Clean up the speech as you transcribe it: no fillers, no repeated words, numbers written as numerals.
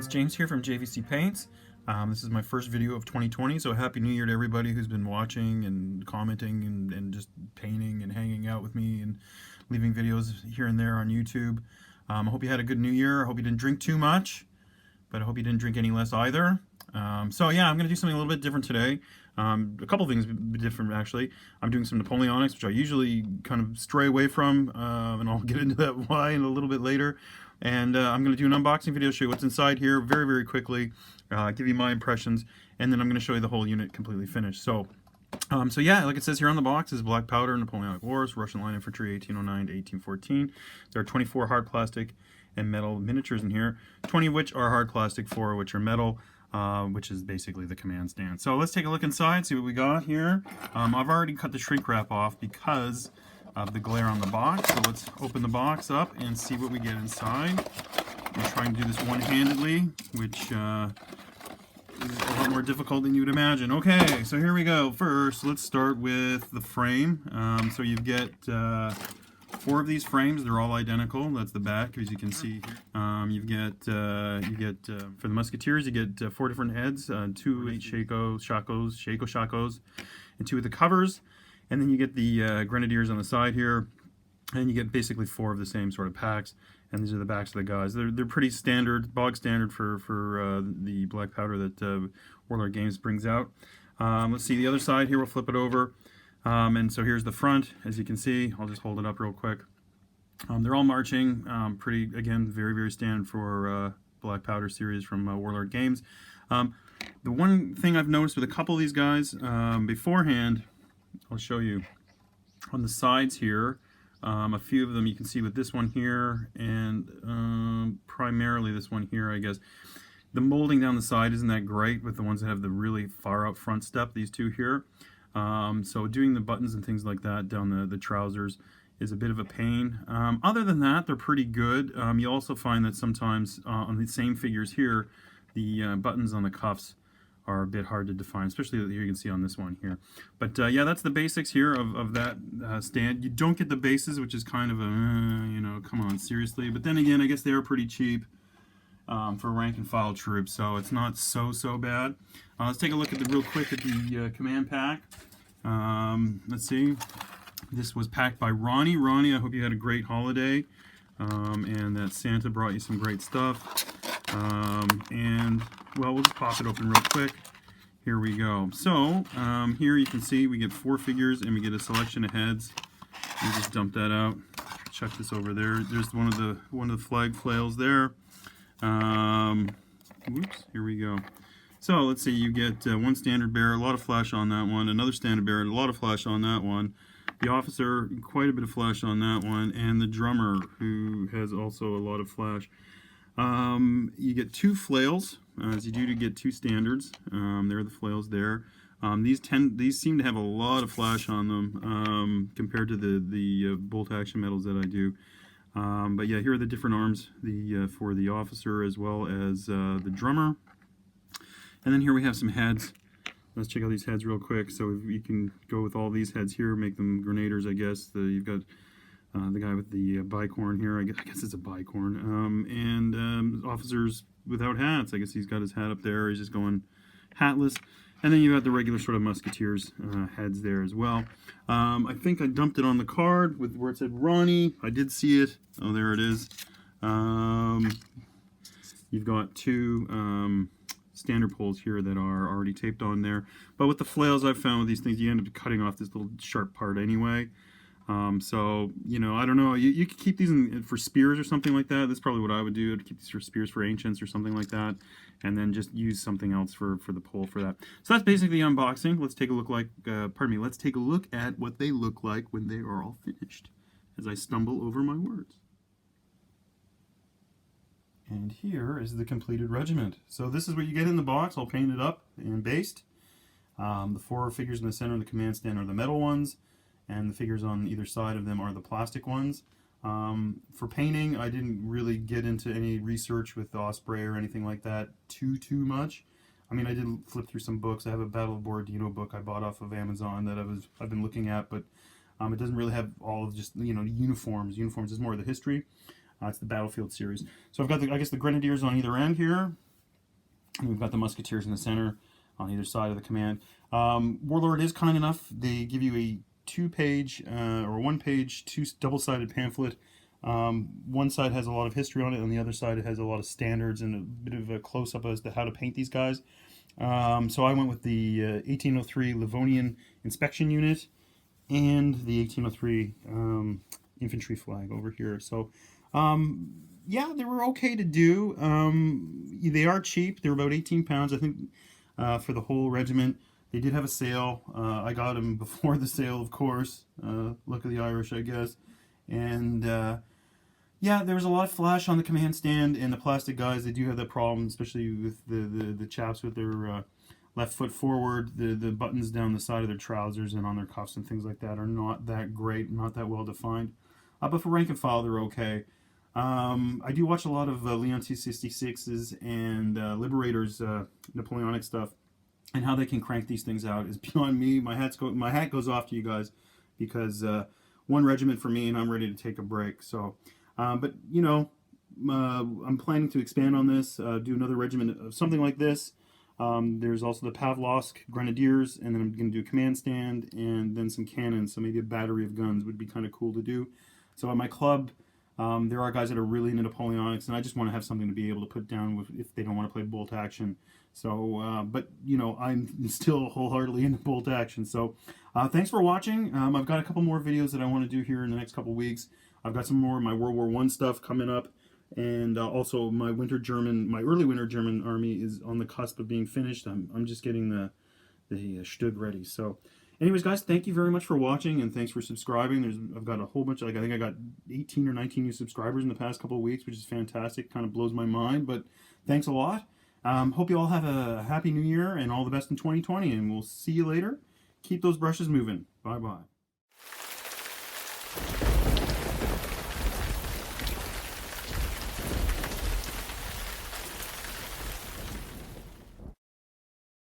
It's James here from JVC Paints. This is my first video of 2020, so Happy New Year to everybody who's been watching and commenting and just painting and hanging out with me and leaving videos here and there on YouTube. I hope you had a good New Year. I hope you didn't drink too much, but I hope you didn't drink any less either. So yeah, I'm going to do something a little bit different today. A couple things different actually. I'm doing some Napoleonics, which I usually kind of stray away from, and I'll get into that why in a little bit later. And I'm going to do an unboxing video, show you what's inside here very, very quickly, give you my impressions, and then I'm going to show you the whole unit completely finished. So yeah, like it says here on the box, is black powder, Napoleonic Wars, Russian Line Infantry, 1809 to 1814. There are 24 hard plastic and metal miniatures in here, 20 of which are hard plastic, 4 of which are metal, which is basically the command stand. So let's take a look inside, see what we got here. I've already cut the shrink wrap off because of the glare on the box. So let's open the box up and see what we get inside. I'm trying to do this one-handedly, which is a lot more difficult than you'd imagine. Okay, so here we go. First, let's start with the frame. So you get 4 of these frames. They're all identical. That's the back, as you can see here. You get for the musketeers, you get 4 different heads, 2 shakos, and 2 of the covers. And then you get the grenadiers on the side here, and you get basically 4 of the same sort of packs. And these are the backs of the guys. They're pretty standard, bog standard for the black powder that Warlord Games brings out. Let's see the other side here. We'll flip it over. And so here's the front, as you can see. I'll just hold it up real quick. They're all marching, pretty, again, very, very standard for black powder series from Warlord Games. The one thing I've noticed with a couple of these guys beforehand, I'll show you on the sides here. A few of them you can see with this one here and primarily this one here, I guess. The molding down the side isn't that great with the ones that have the really far out front step, these two here. So doing the buttons and things like that down the trousers is a bit of a pain. Other than that, they're pretty good. You also find that sometimes on the same figures here, the buttons on the cuffs are a bit hard to define, especially here you can see on this one here. But yeah, that's the basics here of that stand. You don't get the bases, which is kind of a, you know, come on, seriously. But then again, I guess they are pretty cheap for rank and file troops, so it's not so bad. Let's take a look at real quick at the command pack. Let's see. This was packed by Ronnie. Ronnie, I hope you had a great holiday, and that Santa brought you some great stuff. And well, we'll just pop it open real quick. Here we go. So here you can see we get 4 figures and we get a selection of heads. We just dump that out. Chuck this over there. There's one of the flag flails there. Whoops, here we go. So let's see, you get one standard bearer, a lot of flash on that one, another standard bearer, a lot of flash on that one, the officer, quite a bit of flash on that one, and the drummer, who has also a lot of flash. You get 2 flails, as you do to get 2 standards. There are the flails there. These seem to have a lot of flash on them compared to the bolt action metals that I do. But yeah, here are the different arms for the officer as well as the drummer. And then here we have some heads. Let's check out these heads real quick. So you can go with all these heads here, make them grenadiers, I guess. You've got the guy with the bicorn here. I guess it's a bicorn. And officers without hats. I guess he's got his hat up there. He's just going hatless. And then you've got the regular sort of musketeers heads there as well. I think I dumped it on the card with where it said Ronnie. I did see it. Oh, there it is. You've got 2 standard poles here that are already taped on there. But with the flails, I've found with these things, you end up cutting off this little sharp part anyway. So, you know, I don't know. You could keep these for spears or something like that. That's probably what I would do. I'd keep these for spears for ancients or something like that. And then just use something else for the pole for that. So that's basically the unboxing. Let's take a look let's take a look at what they look like when they are all finished, as I stumble over my words. And here is the completed regiment. So this is what you get in the box, all painted up and based. The 4 figures in the center of the command stand are the metal ones, and the figures on either side of them are the plastic ones. For painting, I didn't really get into any research with Osprey or anything like that too much. I mean, I did flip through some books. I have a Battle of Borodino book I bought off of Amazon that I've been looking at, but it doesn't really have all of just, you know, uniforms. Uniforms is more of the history. It's the Battlefield series. So I've got I guess the Grenadiers on either end here. And we've got the musketeers in the center on either side of the command. Warlord is kind enough. They give you a two-page or one-page, double-sided pamphlet. One side has a lot of history on it, and the other side it has a lot of standards and a bit of a close-up as to how to paint these guys. So I went with the 1803 Livonian Inspection Unit and the 1803 infantry flag over here. So yeah, they were okay to do. They are cheap. They're about 18 pounds, I think, for the whole regiment. They did have a sale. I got them before the sale, of course. Luck of the Irish, I guess. And yeah, there was a lot of flash on the command stand, and the plastic guys, they do have that problem, especially with the chaps with their left foot forward. The buttons down the side of their trousers and on their cuffs and things like that are not that great, not that well defined. But for rank and file, they're okay. I do watch a lot of Leon T-66s and Liberators, Napoleonic stuff, and how they can crank these things out is beyond me. My hat goes off to you guys, because one regiment for me, and I'm ready to take a break. So, but you know, I'm planning to expand on this, do another regiment of something like this. There's also the Pavlovsk Grenadiers, and then I'm going to do a command stand, and then some cannons, so maybe a battery of guns would be kind of cool to do. So at my club, there are guys that are really into Napoleonics, and I just want to have something to be able to put down if they don't want to play bolt action. So, but, you know, I'm still wholeheartedly into bolt action. So, thanks for watching. I've got a couple more videos that I want to do here in the next couple weeks. I've got some more of my World War I stuff coming up. And also my early winter German army is on the cusp of being finished. I'm just getting the Stug ready. So, anyways, guys, thank you very much for watching, and thanks for subscribing. I've got a whole bunch, like I think I got 18 or 19 new subscribers in the past couple of weeks, which is fantastic. Kind of blows my mind, but thanks a lot. Hope you all have a happy new year and all the best in 2020, and we'll see you later. Keep those brushes moving. Bye-bye.